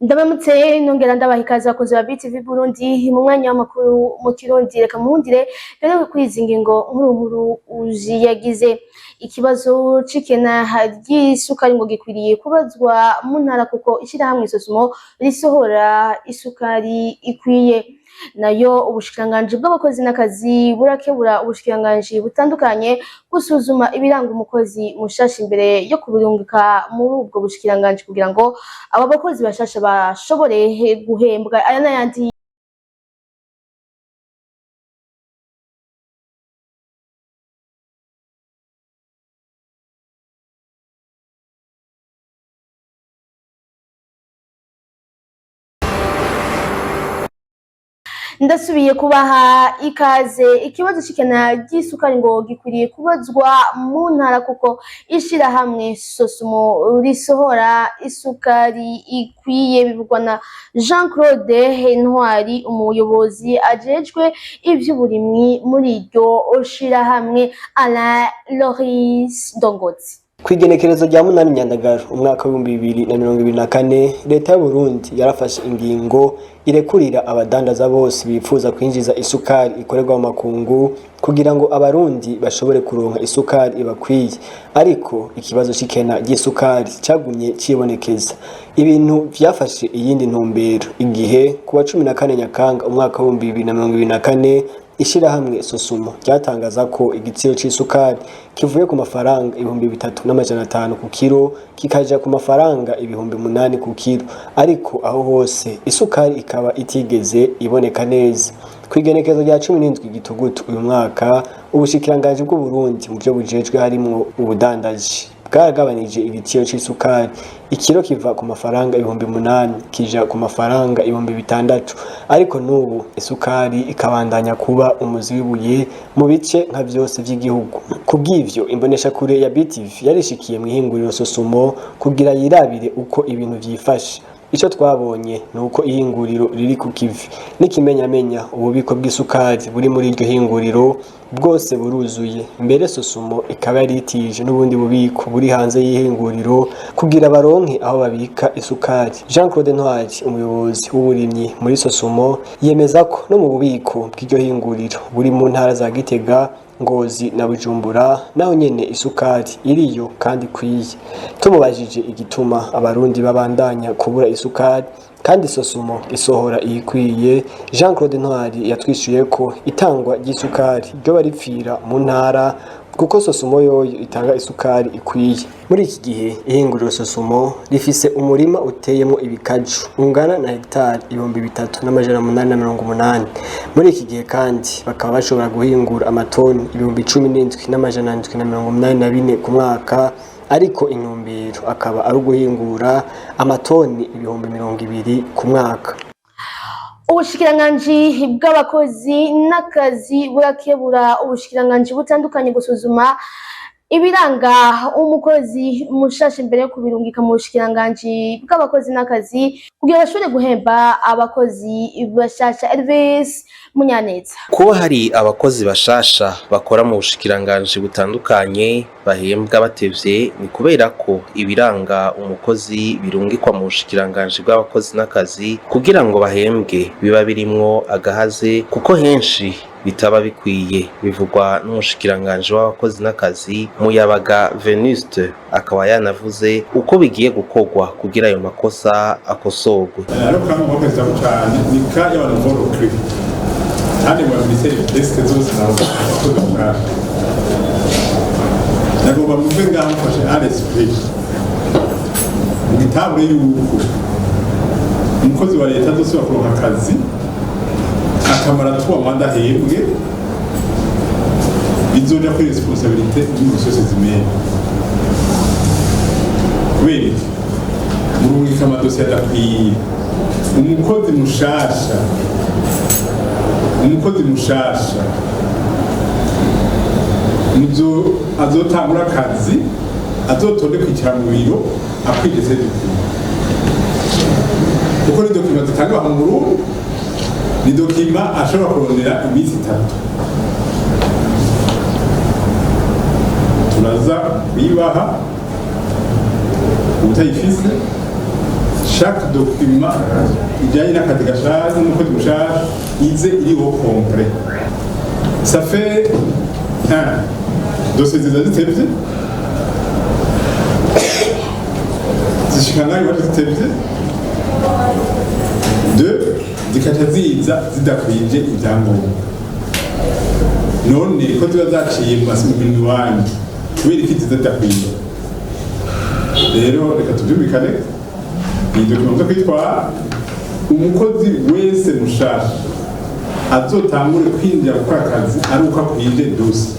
Ndabamutse nongera ndabaha ikaze abakunzi ba BTV Burundi mu mwanya w'amakuru mu Kirundi. Reka muhundire rero kwizi ngingo nkuru uji yagize ikibazo cikena ry'isukari ngo gikwiriye kubazwa mu ntara kuko ishirahamwe Sosumo risohora isukari ikwiye. Nayo ubushikiranganji bw'abakozi n'akazi burakebura ubushikiranganji butandukanye gusuzuma ibiranga umukozi mushasha imbere yo kubirungika muri ubwo bushikiranganji kugira ngo aba bakozi bashasha bashobore guhembwa aya n'ayandi. Ndasubiye kubaha ikaze. Ikibazo cikena ry'isukari ngo gikwiriye kubazwa mu ntara kuko ishirahamwe Sosumo risohora isukari ikwiye, bivugwa na Jean Claude Ntwari, umuyobozi ajejwe ivy'uburimyi muri iryo shirahamwe. Alain Loris Ndongozi. Kwigenekerezo rya munani Nyandagaro umwaka wa 2024 leta y'u Burundi yarafashe ingingo irekurira abadandaza bose bifuza kwinjiza isukari ikorerwa mu makungu kugira ngo abarundi bashobore kuronka isukari ibakwiye. Ariko ikibazo cikena ry'isukari cagumye cibonekeza. Ibintu vyafashe iyindi ntumbero igihe kuwa 14 Nyakanga umwaka wa 2024 ishirahamwe Sosumo ryatangaza ko igiciro c'isukari kivuye ku mafaranga 3,500 ku kilo kikaja ku mafaranga 8,000 ku kilo, ariko aho hose isukari ikaba itigeze iboneka neza. Kwigenekezo rya 17 Gitugutu uyu mwaka ubushikiranganji bw'u Burundi mu byo bujejwe harimo ubudandaji bwaragabanije igiciro c'isukari. Ikiro kiva ku mafaranga 8,000 kija ku mafaranga 6,000, ariko nubu isukari ikabandanya kuba umuzi w'ibuye mu bice nka vyose vy'igihugu. Kubw'ivyo imbonesha kure ya BTV yarishikiye mu ihinguriro Sosumo kugira yirabire uko ibintu vyifashe. Ico twabonye nuko ihinguriro riri ku kivi n'ikimenyamenya ububiko bw'isukari buri muri iryo hinguriro bwose buruzuye. Mbere Sosumo ikaba yaritije n'ubundi bubiko buri hanze y'ihinguriro kugira baronke aho babika isukari. Jean Claude Ntwari, umuyobozi w'uburimyi muri Sosumo, yemeza ko no mu bubiko bw'iryo hinguriro buri mu ntara za Gitega, Ngozi na Bujumbura naho nyene isukari iriyo kandi kwiye. Tumubajije igituma abarundi babandanya kubura isukari kandi Sosumo isohora iyikwiye, Jean Claude Ntwari yatwishuye ko itangwa ry'isukari ryo baripfira mu ntara kuko Sosumo yoyo itanga isukari ikwiye. Muri iki gihe ihinguriro Sosumo rifise umurima uteyemo ibikaju ungana na hectare 3,880. Muri iki gihe kandi bakaba bashobora guhingura amatoni 17,784 ku mwaka, ariko intumbero akaba ari uguhingura amatoni 20,000 ku mwaka. Ubushikiranganji bw'abakozi n'akazi burakebura ubushikiranganji butandukanye gusuzuma ibiranga umukozi mushasha imbere yo kubirungika mu bushikiranganji bw'abakozi n'akazi kugira bashobore guhemba abakozi bashasha. Elvis Munyaneza. Kuba hari abakozi bashasha bakora mu bushikiranganji butandukanye bahembwa batevye ni kubera ko ibiranga umukozi birungikwa mu bushikiranganji bw'abakozi n'akazi kugira ngo bahembwe biba birimwo agahaze kuko henshi bitaba bikwiye, bivugwa n'umushikiranganji w'abakozi n'akazi Muyabaga Venuste. Akaba yanavuze uko bigiye gukorwa kugira ayo makosa akosorwe. Kandi mu ministeri y'Eske zose n'abakozi nagomba muve ngaho mfashe RSP igitabure y'uko umukozi wa leta zose bakora akazi akamara tuwa manda hembwe bizoja kuri responsabilité y'umusozi zimene kubera murungika amadosiye adakwiye. Umukozi mushasha muzo azotangura akazi azotonde kwicara mu biro akwigeze kuko ni dokima zitangwa mu Burundi, ni dokima ashobora kurondera iminsi 3. Turaza bibaha utayifise chaque document ijanye n'akazi gashasha n'umukozi mushasha ize iriho complet. Ça fait dossier zitevye zishikana ibyo zitevye zikaca ziza zidakwije ibyangombwa. None ko ziba zaciye mu minwe wanyu kubera iki zidakwije. Rero reka tubyumvikane, iyi document zo kwitwara umukozi wese mushasha azotangure kwinjira gukora akazi ari uko akwije dossier.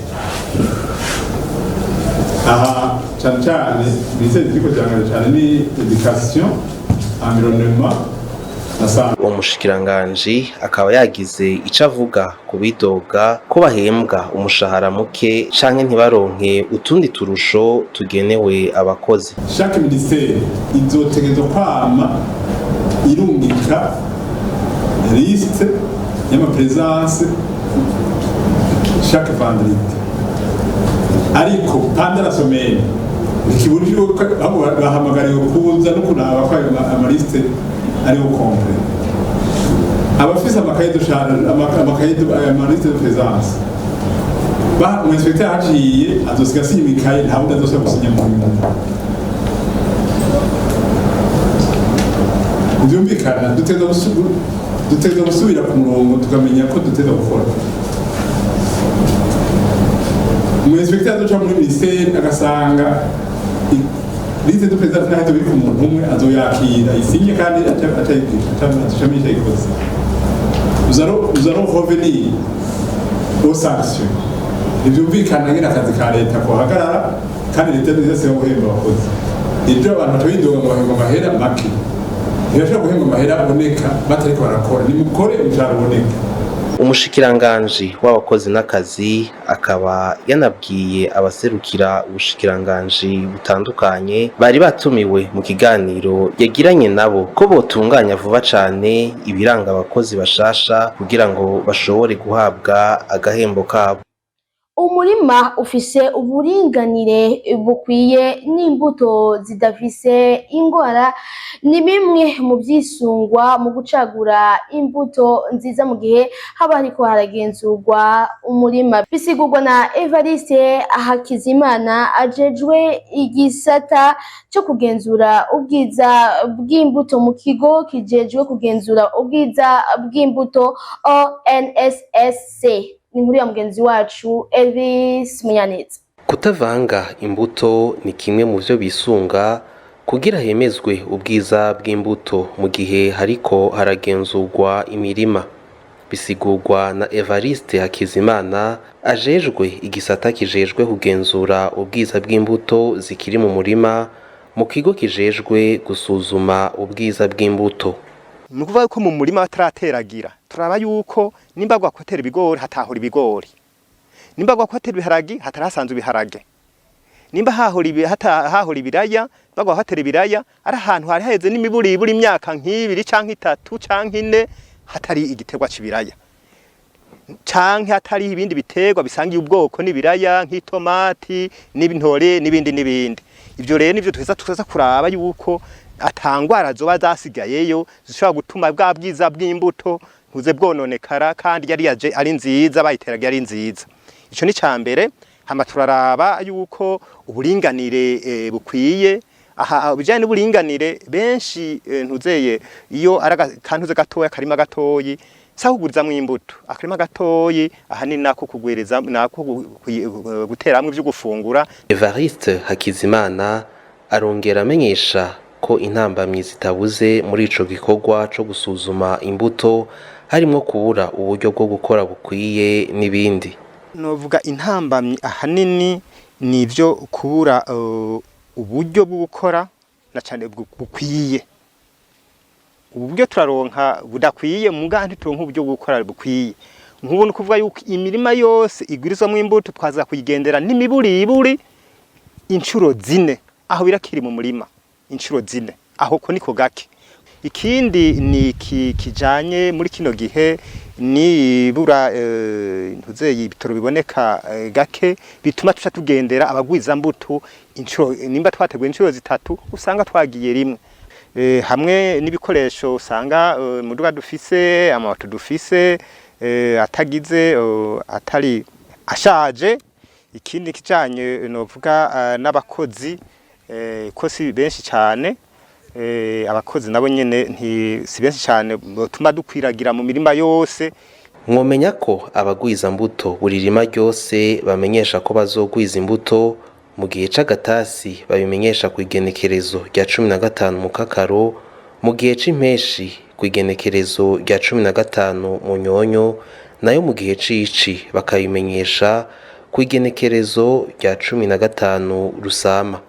Aha cyane cyane biseze ziriko zirangana cyane ni education, environnement. Umushikiranganji akaba yagize ico avuga ku bidoga ko bahembwa umushahara muke canke ntibaronke utundi turusho tugenewe abakozi. Chaque ministère izotegerezwa kwama irungika liste y'amapresence chaque vendredi. Ariko pendant la semaine ikiburi bahamagariwe kuza no kunaba kwa amaliste ariho complet. Abafise amakaye amaliste de présence umu-inspecteur haciye azosiga asinya imikaye nta wundi azosubira gusinya mu nyuma. Byumvikana duteza gusubira ku murongo tukamenya ko duteza gukora. Umu-inspecteur azoca muri ministère agasanga liste de présence n'ahita biri ku muntu umwe azoyakira isinye kandi atashamisha ikoze. Nous allons revenir aux sanctions. Ibyumvikana ngena akazi ka leta ko hagarara kandi leta nizese yo guhemba abakozi. Ibyo abantu batabidoga ngo bahemba amahera make. Ntibashobora guhemba amahera aboneka batariko barakora. Nimukore umushahara uboneka. Umushikiranganji w'abakozi n'akazi akaba yanabwiye abaserukira ubushikiranganji butandukanye bari batumiwe mu kiganiro yagiranye nabo ko botunganya vuba cane ibiranga abakozi bashasha kugira ngo bashobore guhabwa agahembo kabo. Umurima ufise uburinganire bukwiye n'imbuto zidafise ingwara ni bimwe mu byisungwa mu gucagura imbuto nziza mu gihe haba hariko haragenzurwa umurima. Bisigurwa na Evariste Hakizimana ajejwe igisata cyo kugenzura ubwiza bw'imbuto mu kigo kijejwe kugenzura ubwiza bw'imbuto ONSSC. Inkuru ya mugenzi wacu Elvis Munyanitse. Kutavanga imbuto ni kimwe mu byo bisunga kugira hemezwe ubwiza bw'imbuto mu gihe hariko haragenzurwa imirima. Bisigurwa na Evariste Hakizimana ajejwe igisata kijejwe kugenzura ubwiza bw'imbuto zikiri mu murima mu kigo kijejwe gusuzuma ubwiza bw'imbuto. Nukuvuga ko mu murima batarateragira turaba yuko nimba gwakotera ibigori hatahora ibigori, nimba gwakotera ibiharage hatarasanzwe ibiharage, nimba hahora ibiraya bagwahatera ibiraya ari ahantu hari haheze n'imiburi imyaka nk'ibiri canke 3 canke 4 hatari igiterwa c'ibiraya canke hatari ibindi biterwa bisangiye ubwoko n'ibiraya nk'itomati n'ibintore n'ibindi. Ivyo rero nivyo tuza kuraba yuko atangwara zoba zasigayeyo zishobora gutuma bwa bwiza bw'imbuto ntuze bwononekara kandi yari yaje ari nziza bayiteraga ari nziza. Ico ni cambere. Hama turaraba yuko uburinganire bukwiye. Aha bijanye n'uburinganire benshi ntuzeye iyo kantuze gatoya karima gatoyi sahuguriza mu imbuto akarima gatoyi ahanini nako kugwereza nako guteramwe ivyo gufungura. Evariste Hakizimana arongera amenyesha ko intambamyi zitabuze muri ico gikorwa co gusuzuma imbuto harimo kubura uburyo bwo gukora bukwiye n'ibindi. Novuga intambamyi ahanini nivyo kubura uburyo bwo gukora na cyane bukwiye. Uburyo turaronka budakwiye mugandi turonka uburyo bwo gukora bukwiye. Nk'ubu no kuvuga yuko imirima yose igwirizwamo imbuto twaza kuyigendera n'imiburi incuro 4 aho birakiri mu murima incuro 4 aho ko niko gake. Ikindi ni kijanye muri kino gihe ni bura ntuzeye ibitoro biboneka gake bituma tuca tugendera abagwiza mbuto incuro nimba twateguye incuro 3 usanga twagiye rimwe. hamwe n'ibikoresho usanga muduga dufise amato dufise atagize atari ashaje. Ikindi kijanye novuga n'abakozi ko si benshi cyane, abakozi nabo nyene si benshi cyane botuma dukwiragira mu mirima yose. Mwomenya ko abagwiza mbuto buri rima ryose bamenyesha ko bazogwiza imbuto mu gihe c'agatasi babimenyesha ku igenekerezo rya 15 mu kakaro, mu gihe c'impeshi ku igenekerezo rya 15 mu nyonyo, nayo mu gihe c'ici bakabimenyesha ku igenekerezo rya 15 rusama.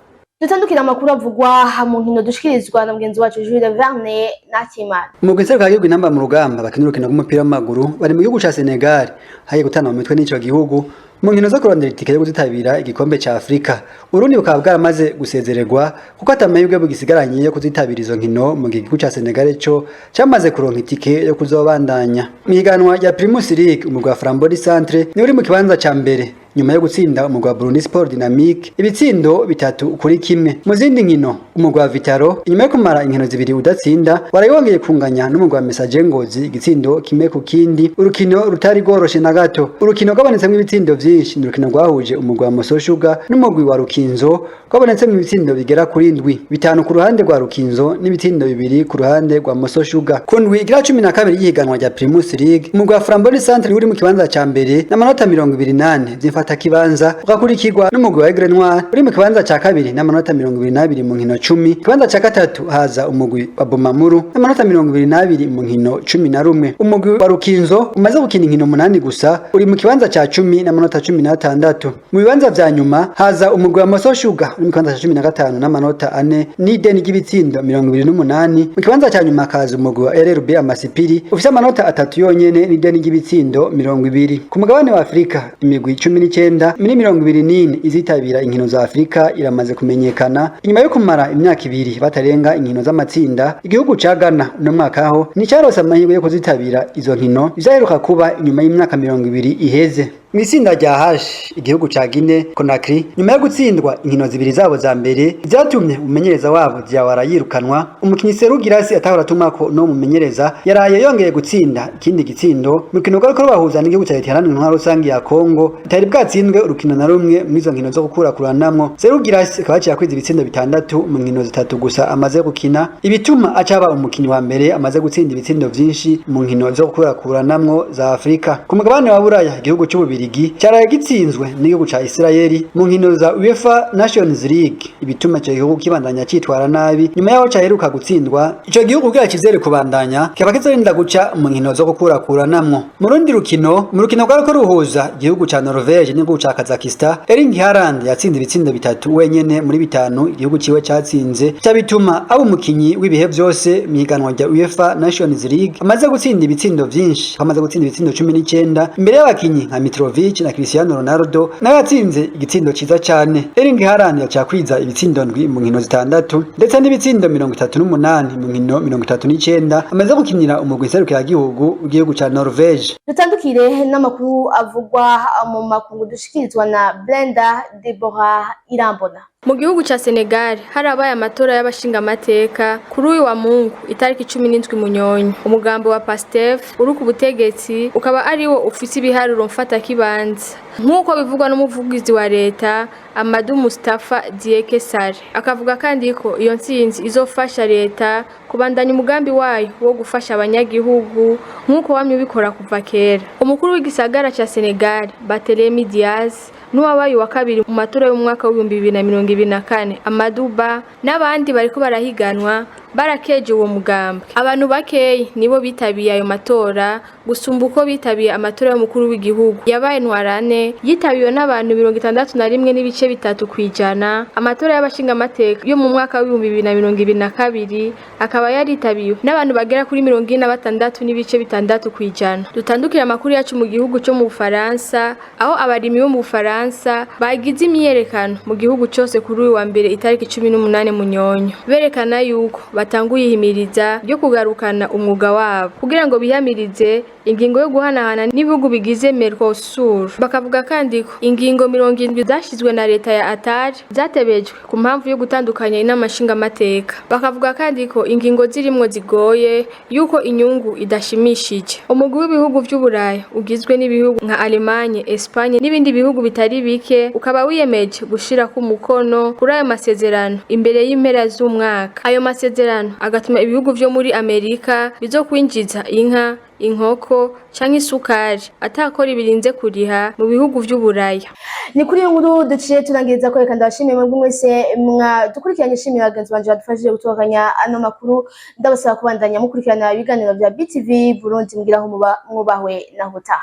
Dutandukira amakuru avugwa mu nkino dushikirizwa na mugenzi wacu Jules Verne Nakimana. Umugwi w'igihugu inamba mu rugamba bakina urukino rw'umupira w'amaguru bari mu gihugu ca Senegal haye gutana mu mitwe n'ico gihugu mu nkino zo kurondera itike yo kuzitabira igikombe ca Afrika. Urundi bukaba bwaramaze gusezererwa kuko atamahirwe bugisigaranye yo kuzitabira izo nkino mu gihugu ca Senegal cyo cyamaze kuronka itike yo kuzobandanya. Mihiganwa ya Primus League umugwi wa Frambody Centre ni uri mu kibanza ca mbere nyuma yo gutsinda umugwi wa Burundi Sport Dynamique ibitsindo 3-1. Mu zindi nkino umugwi wa Vitaro inyuma yo kumara inkino zibiri udatsinda warayongeye kunganya n'umugwi wa Messager Ngozi igitsindo 1-0. Urukino rutari goroshe na gato. Urukino rwabonetsemwe ibitsindo vyinshi ni urukino rwahuje umugwi wa Moso Sugar n'umugwi wa Rukinzo rwabonetsemwe ibitsindo bigera kuri 7, 5 ku ruhande rwa Rukinzo n'ibitsindo 2 ku ruhande rwa Moso Sugar. Ku ndwi igira 12 y'ihiganwa rya Primus League umugwi wa Frambody Centre uri mu kibanza ca mbere n'amanota 28 kibanza ugakurikirwa n'umugwi wa Aigle Noir uri mu kibanza ca kabiri n'amanota 22 mu nkino 10. Kibanza ca gatatu haza umugwi wa Bomamuru n'amanota 22 mu nkino 11. Umugwi wa Rukinzo umaze gukina inkino 8 gusa uri mu kibanza ca 10 n'amanota 16. Mu bibanza vya nyuma haza umugwi wa Moso Sugar uri mu kibanza ca 15 n'amanota 4 n'ideni ry'ibitsindo 28. Mu kibanza ca nyuma kaza umugwi wa RRB Amasipiri ufise amanota 3 yonyene n'ideni ry'ibitsindo 20. Ku mugabane wa Afrika imigwi 19 muri 24 izitabira inkino za Afrika iramaze kumenyekana inyuma yo kumara imyaka 2 batarenga inkino z'amatsinda. Igihugu ca Ghana no mwaka ho ni cyarose amahirwe yo kuzitabira izo nkino izaheruka kuba inyuma y'imyaka 20 iheze. Mwisinda rya hash igihugu ca Guinea Conakry nyuma yo gutsindwa inkino zibiri zabo za mbere byatumye umumenyereza wabo Diawara yirukanwa. Umukinyi Serugirasi atahora tumako no mumenyereza yaraye yongeye gutsinda ikindi gitsindo mu kino rwo bahuza n'igihugu ca Etienne Ntwaro rusangi ya Kongo itari bwatsindwe urukino na rumwe muri izo nkino zo gukurakuranamwo. Serugirasi akaba yaciye kwiza ibitsindo 6 mu nkino 3 gusa amaze gukina, ibituma acaba umukinyi wa mbere amaze gutsinda ibitsindo vyinshi mu nkino zo gukurakuranamwo za Afrika. Ku mugabane wa Buraya igihugu cy'ububiri cyaraye gitsinzwe n'igihugu ca Israeli mu nkino za UEFA Nations League ibituma cyo gihugu kibandanya citwara nabi nyuma yaho caheruka gutsindwa. Ico gihugu bwa kizere kubandanya kaba kizorinda guca mu nkino zo gukurakuranamwo. Mu rundi rukino rwariko ruhuza igihugu ca Norvege n'igihugu ca Kazakhstan Erling Haaland yatsinze ibitsindo 3 wenyene muri 5 igihugu ciwe catsinze cyabituma abo umukinyi w'ibihe byose mihiganwa rya UEFA Nations League amaze gutsinda ibitsindo vyinshi, amaze gutsinda ibitsindo 19 imbere y'abakinyi nka Mitrovic na Cristiano Ronaldo nawe yatsinze igitsindo ciza cyane. Erling Haaland yacakwiza ibitsindo 7 mu nkino 6 ndetse n'ibitsindo 38 mu nkino 39 amaze gukinira umugwi serukira igihugu ca Norvege. Dutandukire n'amakuru avugwa mu makungu dushikirizwa na Brenda Deborah Irambona. Mu gihugu ca Senegal harabaye amatora y'abashinga amateka kuri uyu wa Mungu itariki 17 Munyonyo. Umugambo wa Pastef uri ku butegetsi ukaba ari wo ufise ibiharuro mfata kibanza nk'uko bivugwa n'umuvugizi wa leta Amadou Mustafa Dieke Sare. Akavuga kandi ko iyo ntsinzi izofasha leta kubandanya umugambi wayo wo gufasha abanyagihugu nk'uko wamye bikora kuva kera. Umukuru w'igisagara ca Senegal Barthélémy Diaz n'uwabaye wa kabiri mu matora y'umwaka wa 2024 Amadou Ba n'abandi bariko barahiganwa barakeje uwo mugambi. Abantu bakeyi nibo bitabiye ayo matora gusumba uko bitabiye amatora y'umukuru w'igihugu yabaye ntwarane yitabiwe n'abantu 61 n'ibice 3%. Amatora y'abashinga amateka yo mu mwaka wa 2022 akaba yaritabiwe n'abantu bagera kuri 46 n'ibice 6%. Dutandukira amakuru yacu mu gihugu cyo mu Bufaransa aho abarimi bo mu Bufaransa bagize imyerekano mu gihugu cyose kuri uyu wa mbere itariki 18 Munyonyo berekana yuko batanguye ihimiriza ryo kugarukana umwuga wabo kugira ngo bihamirize ingingo yo guhanahana n'ibihugu bigize Mercosur. Bakavuga kandi ko ingingo 70 zashizwe na leta ya Atari zatebejwe ku mpamvu yo gutandukanya inama nshingamateka. Bakavuga kandi ko ingingo zirimwo zigoye yuko inyungu idashimishije. Umugwi w'ibihugu vy'Uburaya ugizwe n'ibihugu nka Allemagne, Espagne n'ibindi bihugu bitari bike ukaba wiyemeje gushira ku mukono kuri ayo masezerano imbere y'impera z'umwaka. Ayo masezerano agatuma ibihugu vyo muri Amerika bizokwinjiza inka, inkoko canke isukari atakora ibirinze kuriha mu bihugu vy'Uburaya. Ni kuri iyo nkuru duciye turangiriza ko reka ndabashimiye mwebwe mwese dukurikiranye, shimira bagenzi banje badufashije gutunganya ano makuru. Ndabasaba kubandanya mukurikirana ibiganiro vya BTV Burundi, mugiraho mwubahwe na huta.